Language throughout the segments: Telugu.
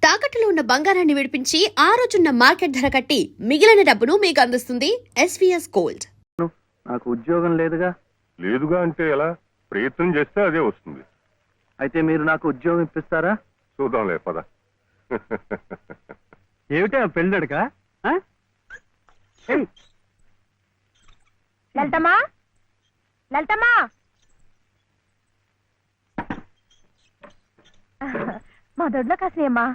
తాకట్టులో ఉన్న బంగారాన్ని విడిపించి ఆ రోజున్న మార్కెట్ ధర కట్టి మిగిలిన డబ్బును మీకు అందిస్తుంది ఎస్వీఎస్ గోల్డ్. నాకు ఉద్యోగం లేదుగా. లేదుగా అంటే ఎలా? ప్రయత్నం చేస్తే అదే వస్తుంది. అయితే మీరు నాకు ఉద్యోగం ఇప్పిస్తారా? చూద్దాంలే పద. ఏమిటా పెళ్ళడుక? లలితమ్మా, లలితమ్మా, మా దొడ్లో కాసేమ్మా.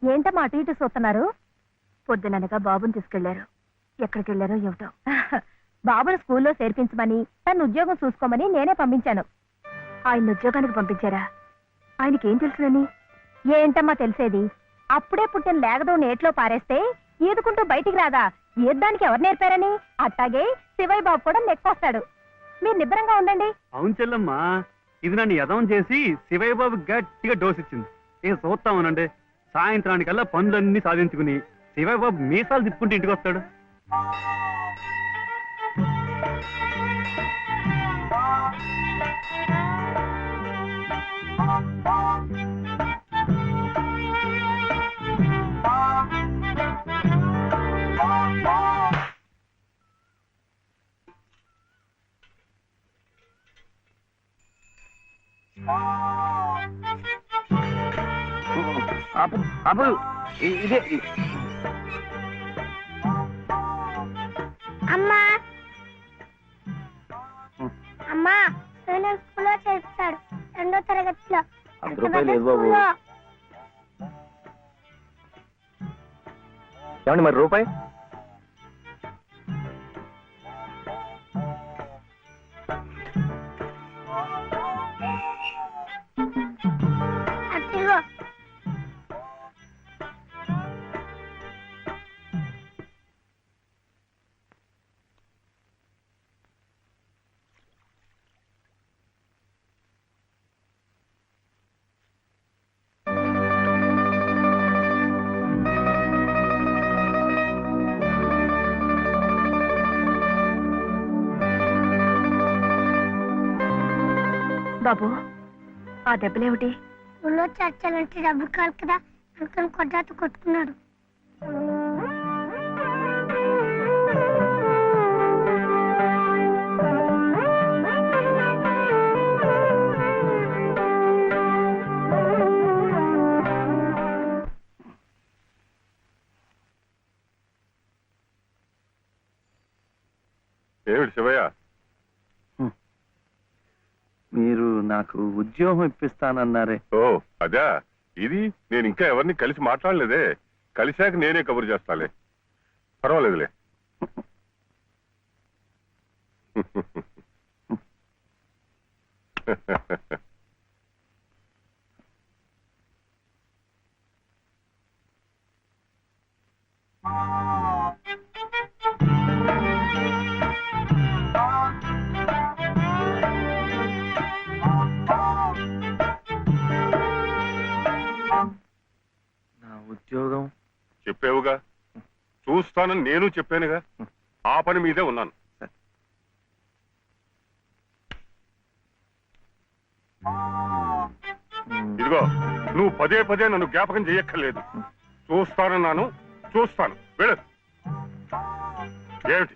ఏంటమ్మా అటు ఇటు చూస్తున్నారు? పొద్దుననగా బాబుని తీసుకెళ్లారు. ఎక్కడికి వెళ్ళారో ఏమిటో. బాబును స్కూల్లో చేర్పించమని, తను ఉద్యోగం చూసుకోమని నేనే పంపించాను. ఆయన ఉద్యోగానికి పంపించారా? ఆయనకేం తెలుసునని? ఏంటమ్మా తెలిసేది? అప్పుడే పుట్టిన లేగదో నేట్లో పారేస్తే ఈదుకుంటూ బయటికి రాదా? ఈద్దానికి ఎవరు నేర్పారని? అట్టాగే శివయ్య బాబు కూడా నెక్కొస్తాడు. మీరు నిబ్బరంగా ఉండండి. అవును చెల్లమ్మా, ఇది నన్ను యదవం చేసి శివయ్య బాబు గట్టిగా డోస్ ఇచ్చింది. ఏం చూస్తామనండి, సాయంత్రానికల్లా పనులన్నీ సాధించుకుని శివయ్య బాబు మీసాలు తిప్పుకుంటూ ఇంటికి వస్తాడు. అప్పుడు ఇదే అమ్మా, అమ్మా, నేను స్కూల్లో చేర్చాడు 2వ తరగతిలో. 10 రూపాయలు లేదు బాబు. ఏమండి మరి రూపాయి? అట్టిగో. బాబు, ఆ దెబ్బలేమిటి? ఊళ్ళో చర్చలంటే డబ్బు కాదు కదా, అందుకని కొట్టాత కొట్టుకున్నాడు. ఏమిటి శివయ్య? మీరు నాకు ఉద్యోగం ఇప్పిస్తానన్నారే. ఓ అదా, ఇది నేను ఇంకా ఎవరిని కలిసి మాట్లాడలేదే. కలిశాక నేనే కబురు చేస్తాలే, పర్వాలేదులే. నా ఉద్యోగం చెప్పావుగా, చూస్తానని నేను చెప్పానుగా. ఆ పని మీదే ఉన్నాను. ఇదిగో, నువ్వు పదే పదే నన్ను జ్ఞాపకం చెయ్యక్కర్లేదు. చూస్తానన్నాను, చూస్తాను. వెళ్ళు. ఏమిటి?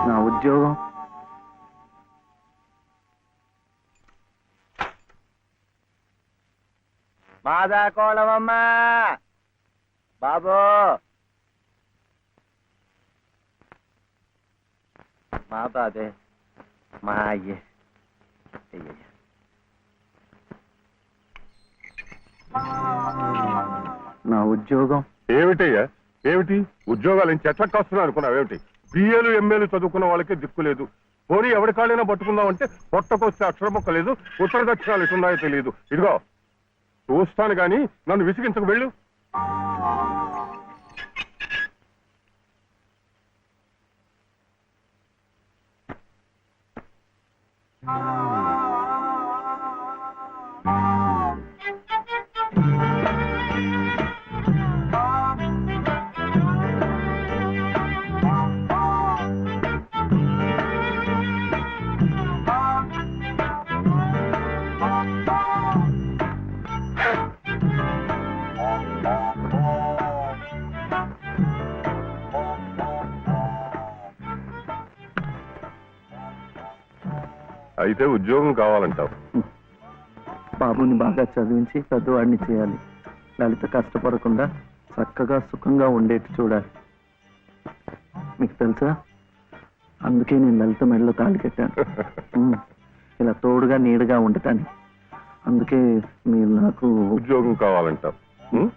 నా ఉద్యోగం మాదా కోళమమ్మా బాబు, మాదా అదే మా అయ్యే. నా ఉద్యోగం ఏమిటయ్యా? ఏమిటి ఉద్యోగాలు చెట్లకు వస్తున్నా అనుకున్నావు? ఏమిటి? బిఏలు ఎంఏలు చదువుకున్న వాళ్ళకే దిక్కులేదు. పోనీ ఎవరి కాళ్ళైనా పట్టుకుందామంటే పొట్టకొస్తే అక్షరం మొక్క లేదు, ఉత్తర దక్షిణాలు ఎటున్నాయో తెలియదు. ఇదిగో చూస్తాను గాని నన్ను విసిగించకు. వెళ్ళు. అయితే ఉద్యోగం కావాలంటావు. బాబుని బాగా చదివించి పెద్దవాడిని చేయాలి. లలిత కష్టపడకుండా చక్కగా సుఖంగా ఉండేట్టు చూడాలి. మీకు తెలుసా, అందుకే నేను లలిత మెడలో తాళి కట్టాను. ఇలా తోడుగా నీడగా ఉండటానికి. అందుకే మీరు నాకు ఉద్యోగం కావాలంటావు. ఉం?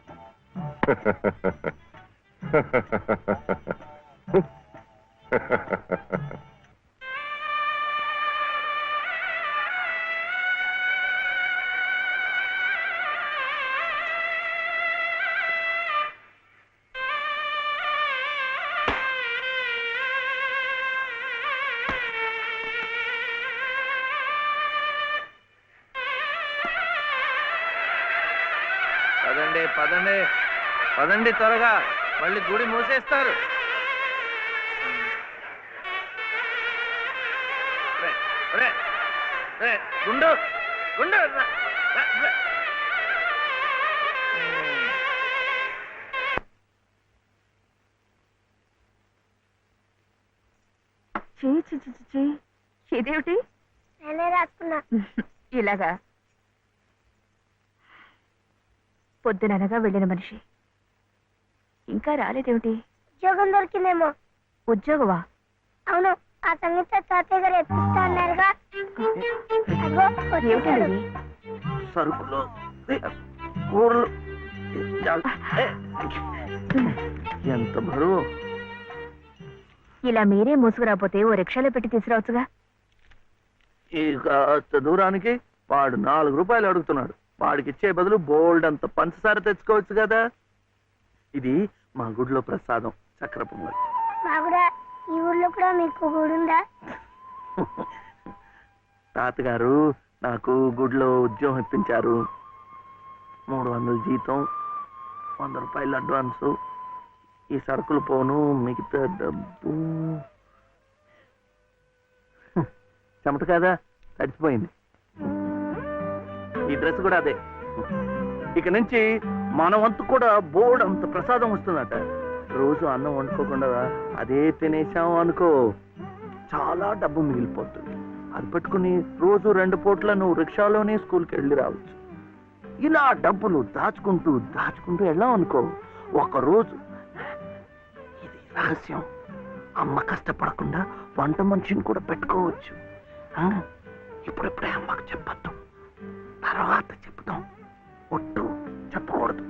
పదండి పదండి పదండి త్వరగా, మళ్ళీ గుడి మూసేస్తారు. గుండు గుండు ఇదేమిటి? నేనే రాసుకున్నా. ఇలాగా పొద్దుననగా వెళ్ళిన మనిషి ఇంకా రాలేదేమిటి? ఉద్యోగం దొరికిందేమో. ఉద్యోగమా? అవును, ఆ సంగీత తాతయ్య గారు ఎప్పిస్తా అన్నారుగా. ఏమిటండి? సరుకులు కూరలు ఎంత బరువు. ఇలా మీరే మూసుకురాపోతే ఓ రిక్షాలో పెట్టి తీసుకురావచ్చుగా. ఇక దూరానికి వాడు 4 రూపాయలు అడుగుతున్నాడు. వాడికి ఇచ్చే బదులు బోల్డ్ అంత పంచదార తెచ్చుకోవచ్చు కదా. ఇది మా గుడిలో ప్రసాదం, చక్కెర పొంగల్. ఈ ఊర్లో కూడా మీకు గుడుందా? తాతగారు నాకు గుడిలో ఉద్యోగం ఇప్పించారు. 300 జీతం, 100 రూపాయలు అడ్వాన్సు, ఈ సరుకులు పోను, మిగతా డబ్బు చెమట కదా తడిచిపోయింది. ఈ డ్రెస్ కూడా అదే. ఇక నుంచి మన వంతు కూడా బోర్డు అంత ప్రసాదం వస్తుందట. రోజు అన్నం వండుకోకుండా అదే తినేసాం అనుకో, చాలా డబ్బు మిగిలిపోతుంది. అది పట్టుకుని రోజు 2 పూట్ల నువ్వు రిక్షాలోనే స్కూల్కి వెళ్ళి రావచ్చు. ఇలా డబ్బులు దాచుకుంటూ దాచుకుంటూ వెళ్ళాం అనుకో, ఒకరోజు, ఇది రహస్యం, అమ్మ కష్టపడకుండా వంట మనిషిని కూడా పెట్టుకోవచ్చు. ఇప్పుడిప్పుడే అమ్మకు చెప్పద్దు, తర్వాత చెప్తాం. ఒట్టు చెప్పకూడదు.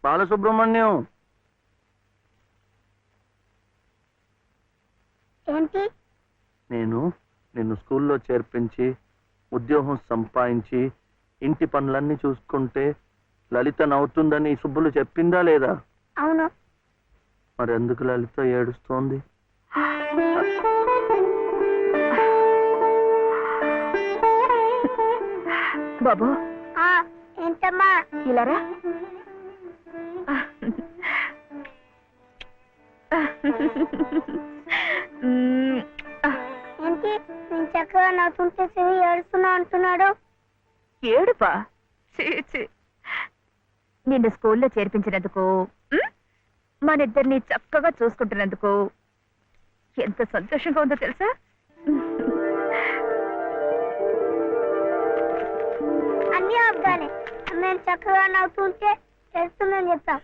బాలసుబ్రహ్మణ్యం, ఏంటి? నేను నిన్ను స్కూల్లో చేర్పించి ఉద్యోగం సంపాదించి ఇంటి పనులన్నీ చూసుకుంటే లలిత నవ్వుతుందని సుబ్బులు చెప్పిందా లేదా? అవును. మరి ఎందుకు లలిత ఏడుస్తోంది? బాబు. ఏంటమ్మా? ఇలారా. ఏంటి నేను చక్కగా నవ్వుతుంటే చెవి ఏడుస్తున్నా అంటున్నాడు? ఏడుపా? నిన్ను స్కూల్లో చేర్పించినందుకు, మన ఇద్దరిని చక్కగా చూసుకుంటున్నందుకు ఎంత సంతోషంగా ఉందో తెలుసా? అన్నీ అబ్బాలే. నేను చక్కగా నవ్వుతుంటే ఏడుస్తుందని చెప్తాం.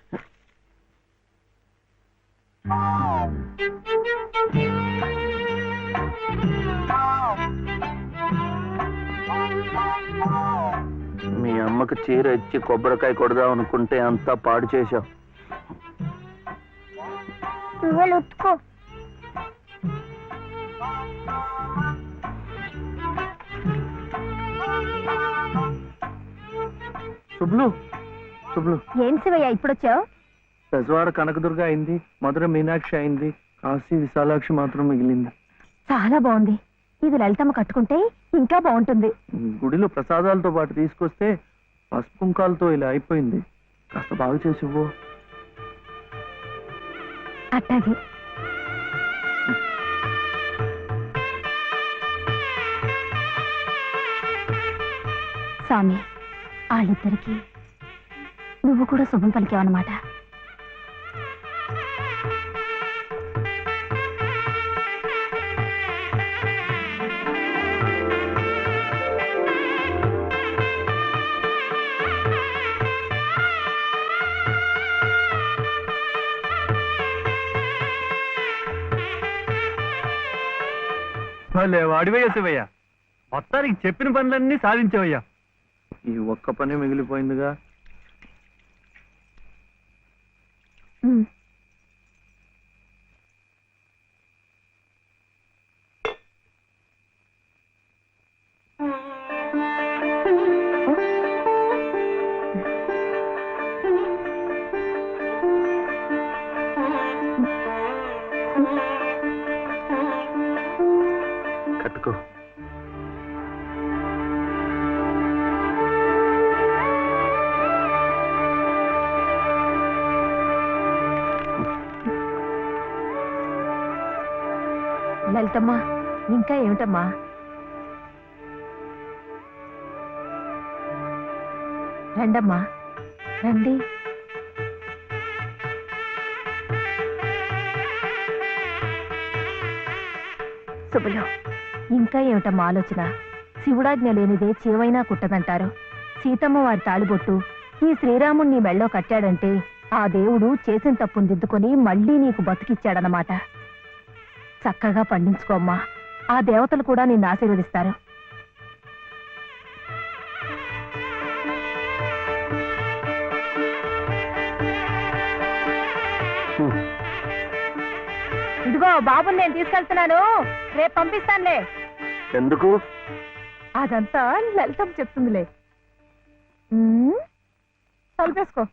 మీ అమ్మకు చీర ఇచ్చి కొబ్బరికాయ కొడదాం అనుకుంటే అంతా పాడు చేశావు. నువ్వే ఉత్తుకో. శుభ్లు, శుభ్లు. ఏం శివయ్య ఇప్పుడొచ్చావు? పెజవాడ కనకదుర్గ అయింది, మధుర మీనాక్షి అయింది, కాశీ విశాలాక్షి మాత్రం మిగిలింది. చాలా బాగుంది. ఇది లలితమ్మ కట్టుకుంటే ఇంకా బాగుంటుంది. గుడిలో ప్రసాదాలతో పాటు తీసుకొస్తే పసుపు కుంకాలతో ఇలా అయిపోయింది. కాస్త బాగు చేసి ఇవ్వు. అట్టాగే. స్వామి, వాళ్ళిద్దరికి నువ్వు కూడా శుభం పలికావన్నమాట. భలే వాడివయ్యా శివయ్య, మొత్తానికి చెప్పిన పనులన్నీ సాధించావయ్యా. ఈ ఒక్క పని మిగిలిపోయిందిగా. ఉమ్. కట్టుకో. లలితమ్మా, ఇంకా ఏమిటమ్మా? రండమ్మా, రండి. శుభలో, ఇంకా ఏమిటమ్మా ఆలోచన? శివుడాజ్ఞ లేనిదే చేవైనా కుట్టదంటారు. సీతమ్మ వారి తాళిబొట్టు ఈ శ్రీరాముణ్ణి మెళ్ళో కట్టాడంటే ఆ దేవుడు చేసిన తప్పును దిద్దుకొని మళ్ళీ నీకు బతికిచ్చాడనమాట. చక్కగా పండించుకోమ్మా, ఆ దేవతలు కూడా నిన్ను ఆశీర్వదిస్తారు. ఇదిగో బాబుని నేను తీసుకెళ్తున్నాను, రేపు పంపిస్తానులే. ఎందుకు? అదంతా లలితం చెప్తుందిలే. తలుపేసుకో.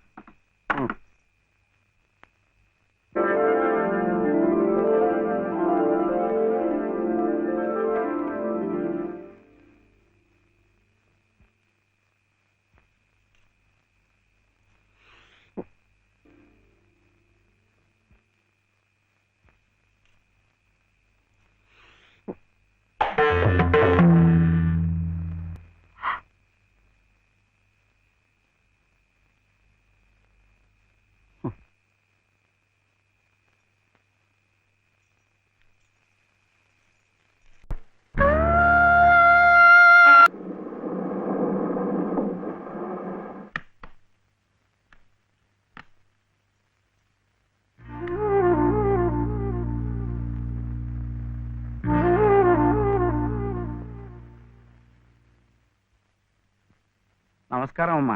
నమస్కారం అమ్మా.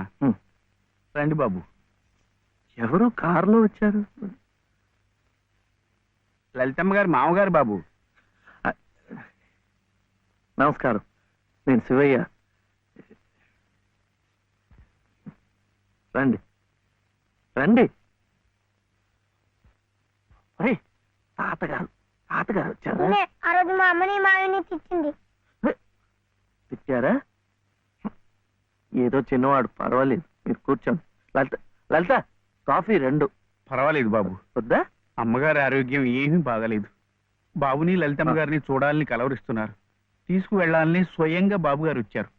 రండి బాబు. ఎవరు కారులో వచ్చారు? లలితమ్మ గారి మామగారు బాబు. నమస్కారం, నేను శివయ్య. రండి రండి. అరే, తాతగారు తాతగారు వచ్చారా? ఆ రోజు మా అమ్మని మావిని తిట్టింది. తిట్టారా? ఏదో చిన్నవాడు, పర్వాలేదు, మీరు కూర్చోండి. లలిత లలిత, కాఫీ 2. పర్వాలేదు బాబు. వద్దా? అమ్మగారి ఆరోగ్యం ఏమీ బాగలేదు. బాబుని లలితమ్మ గారిని చూడాలని కలవరిస్తున్నారు. తీసుకువెళ్లాలని స్వయంగా బాబు గారు వచ్చారు.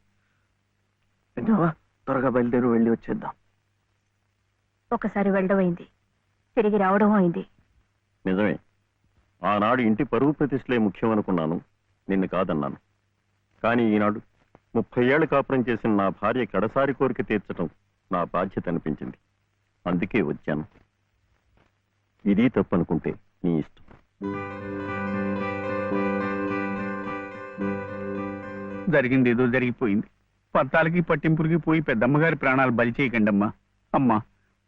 విన్నావా? త్వరగా బయలుదేరి వెళ్ళి వచ్చేద్దాం. ఒకసారి వెళ్ళడం అయింది, తిరిగి రావడం అయింది. నిజమే, ఆనాడు ఇంటి పరువు ప్రతిష్టలే ముఖ్యం అనుకున్నాను, నిన్ను కాదన్నాను. కానీ ఈనాడు 30 ఏళ్ల కాపురం చేసిన నా భార్య కడసారి కోరిక తీర్చడం నా బాధ్యత అనిపించింది. అందుకే వచ్చాను. ఇది తప్పనుకుంటే నీ ఇష్టం. జరిగింది ఏదో జరిగిపోయింది. పత్తాలకి పట్టింపులకి పోయి పెద్దమ్మగారి ప్రాణాలు బలి చేయకండి అమ్మా. అమ్మా,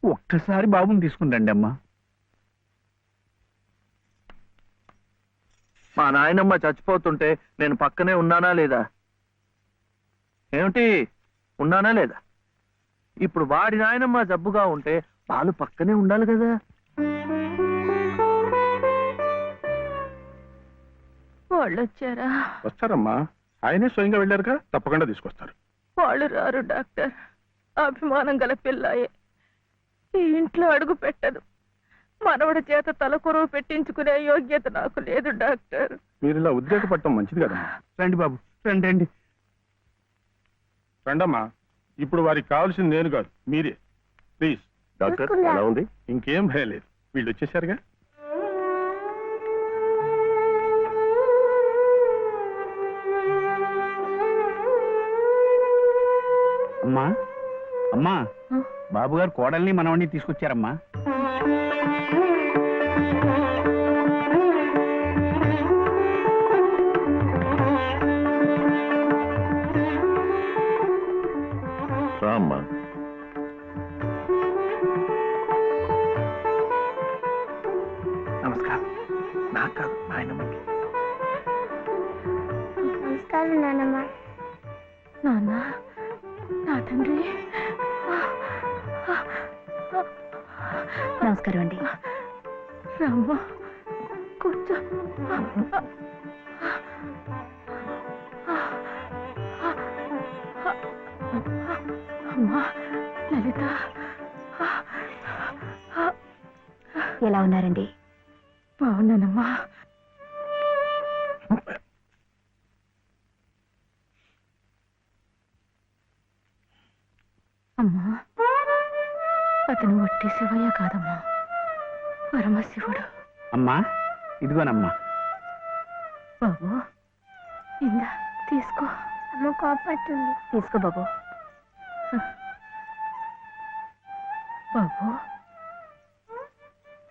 ఒక్కసారి బాబుని తీసుకుని రండి అమ్మా. మా నాయనమ్మ చచ్చిపోతుంటే నేను పక్కనే ఉన్నానా లేదా? ఏమిటి, ఉన్నానా లేదా? ఇప్పుడు వాడి నాయనమ్మ జబ్బుగా ఉంటే వాళ్ళు పక్కనే ఉండాలి కదా. వాళ్ళు వచ్చారా? వస్తారమ్మా, ఆయనే స్వయంగా వెళ్ళారుగా, తప్పకుండా తీసుకొస్తారు. వాళ్ళు రారు డాక్టర్. అభిమానం గల పిల్లాయే, ఈ ఇంట్లో అడుగు పెట్టదు. మనవడి చేత తలకొరువు పెట్టించుకునే యోగ్యత నాకు లేదు డాక్టర్. మీరు ఇలా ఉద్రేకపడటం మంచిది కదమ్మా. రండి బాబు, రండి రండి. రండమ్మా, ఇప్పుడు వారికి కావాల్సింది నేను కాదు, మీరే. ప్లీజ్. డాక్టర్, ఎలా ఉంది? ఇంకేం భయం లేదు, వీళ్ళు వచ్చేసారుగా. అమ్మా అమ్మా, బాబు గారు కోడల్ని మనవణ్ణి తీసుకొచ్చారమ్మా. అమ్మా, నమస్కారం. నాకు కాదు, నాయనమ్మకి. నమస్కారం నాన్నమ్మ. నాన్న, నా తండ్రి. నమస్కారం అండి. రామ్మ, కూర్చో. అమ్మా లలిత, ఎలా ఉన్నారండి? బాగున్నానమ్మా. అమ్మా, అతను వట్టి శివయ్య కాదమ్మా, పరమశివుడు. అమ్మా ఇదిగోనమ్మా. బాబు, ఇందా తీసుకో. అమ్మ కోపడుతుంది. తీసుకో బాబు. బాబు,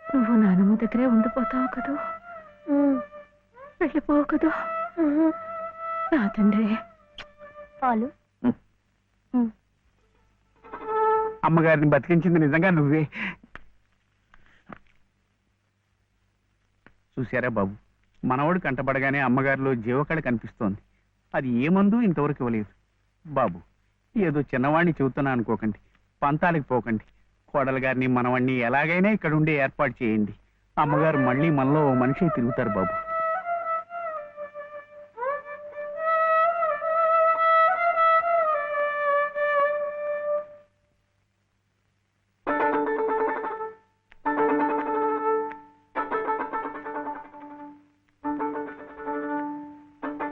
నువ్వు నానమ్మ దగ్గరే ఉండిపోతావు కదూ, వెళ్ళిపోవు కదూ. నా తండ్రి. పాలు. అమ్మగారిని బతికించింది నిజంగా నువ్వే. చూశారా బాబు, మనవడు కంటపడగానే అమ్మగారిలో జీవకళ కనిపిస్తోంది. అది ఏ మందు ఇంతవరకు ఇవ్వలేదు. బాబు, ఏదో చిన్నవాడిని చెబుతున్నా అనుకోకండి, పంతాలకు పోకండి. కోడలు గారిని మనవాణ్ణి ఎలాగైనా ఇక్కడ ఉండే ఏర్పాటు చేయండి. అమ్మగారు మళ్ళీ మనలో ఓ మనిషి తిరుగుతారు బాబు.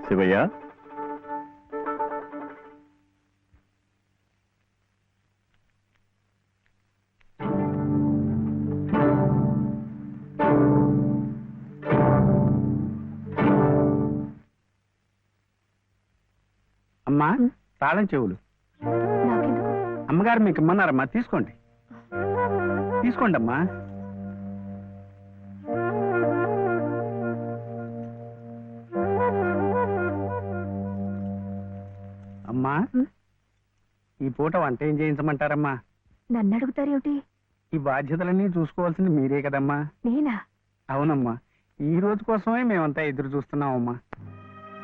శివయ్య, అమ్మా, తాళం చెవులు నాకెందుకు? అమ్మగారు మీకు ఇమ్మన్నారమ్మా, తీసుకోండి. తీసుకోండి అమ్మా. అమ్మా, ఈ పూట వంట ఏం చేయించమంటారమ్మా? నన్ను అడుగుతారేమిటి? ఈ బాధ్యతలన్నీ చూసుకోవాల్సింది మీరే కదమ్మా. నేనా? అవునమ్మా, ఈ రోజు కోసమే మేమంతా ఎదురు చూస్తున్నామమ్మా.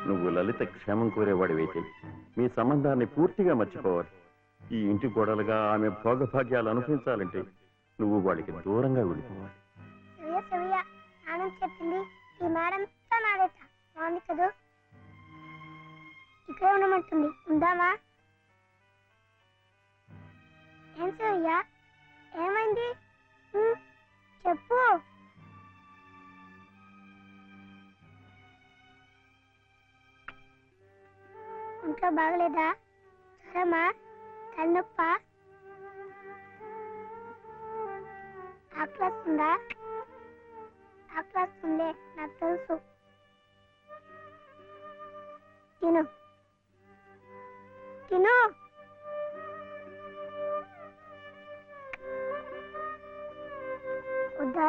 నువ్వు లలిత క్షేమం కోరేవాడివైతే మీ సంబంధాన్ని పూర్తిగా మర్చిపోవాలి. ఈ ఇంటి గోడలుగా ఆమె భోగభాగ్యాలు అనుభవించాలంటే నువ్వు వాడికి దూరంగా వెళ్ళిపోవాలి. సూర్య సూర్య నాన్న చెప్పింది ఈ మేడం నాదేట బాగుంది కదా. ఇక్కడే ఉండమంటుంది, ఉందామా? ఏం సూర్య, ఏమైంది? చెప్పు. ఇంకా బాగలేదా? జ్వరమా? తలనొప్పా? ఆకలిస్తుందా? ఆకలిస్తుందే, నాకు తెలుసు. తిను తిను. వద్దా?